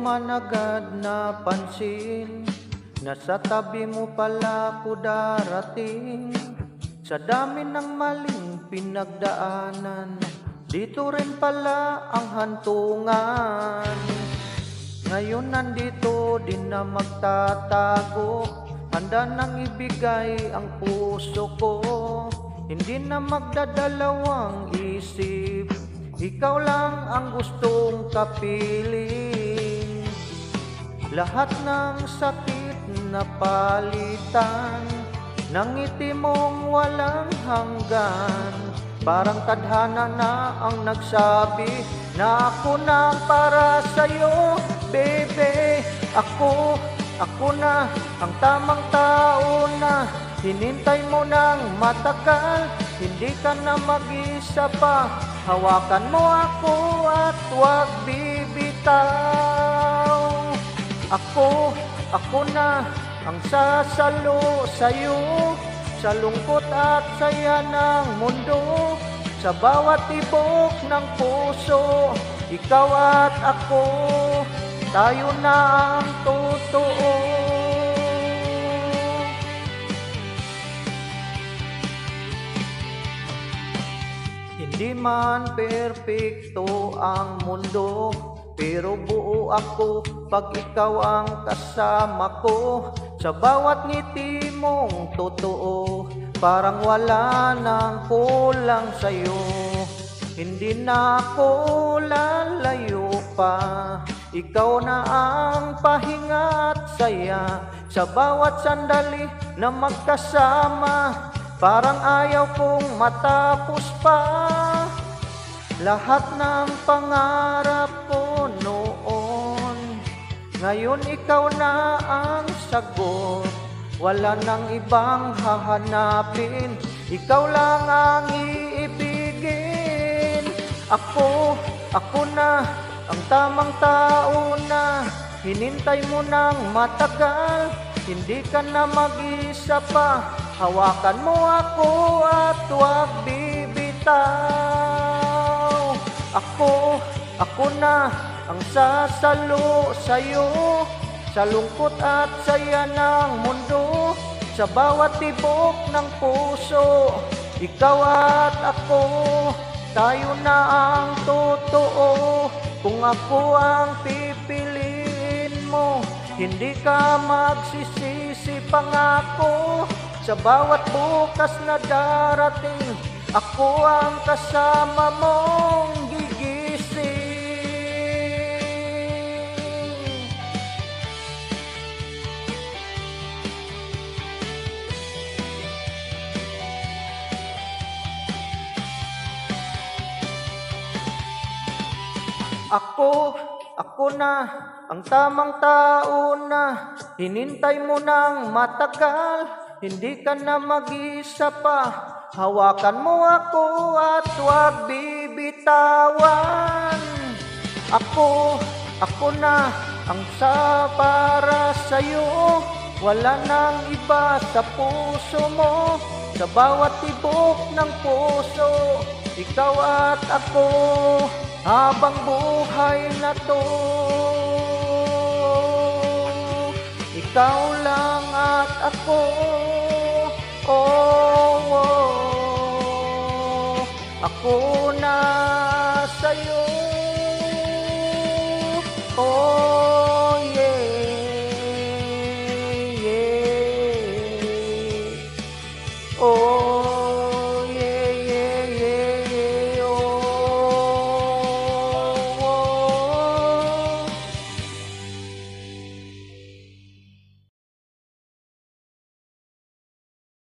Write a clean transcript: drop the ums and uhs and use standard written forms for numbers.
man agad napansin na sa tabi mo pala ko darating. Sa dami ng maling pinagdaanan, dito rin pala ang hantungan. Ngayon nandito din na magtatago, handa nang ibigay ang puso ko. Hindi na magdadalawang isip, ikaw lang ang gustong kapiling. Lahat ng sakit na palitan ng ngiti mong walang hanggan. Parang tadhana na ang nagsabi na ako na para sa'yo, bebe. Ako na ang tamang tao na hinintay mo ng matagal. Hindi ka na mag-isa pa, hawakan mo ako at huwag bibitaw. Ako na ang sasalo sa'yo, sa lungkot at saya ng mundo. Sa bawat tibok ng puso, ikaw at ako, tayo na ang totoo. Hindi man perpekto ang mundo, pero buo ako pag ikaw ang kasama ko. Sa bawat ngiti mong totoo, parang wala nang kulang sa'yo. Hindi na ako lalayo pa, ikaw na ang pahinga at saya. Sa bawat sandali na magkasama, parang ayaw kong matapos pa. Lahat ng pangarap ko noon, ngayon ikaw na ang sagot. Wala nang ibang hahanapin, ikaw lang ang iibigin. Ako na ang tamang tao na hinintay mo ng matagal. Hindi ka na mag-isa pa, hawakan mo ako at huwag bibitaw. Ako na ang sasalo sa'yo, sa lungkot at saya ng mundo. Sa bawat tibok ng puso, ikaw at ako, tayo na ang totoo. Kung ako ang pipiliin mo, hindi ka magsisisi, pangako. Sa bawat bukas na darating, ako ang kasama mong gigising. Ako na ang tamang tao na hinintay mo ng matagal. Hindi ka na mag-isa pa, hawakan mo ako at huwag bibitawan. Ako na ang para sa'yo, wala nang iba sa puso mo. Sa bawat tibok ng puso, ikaw at ako, habang buhay na to. Ikaw lang at ako, ako na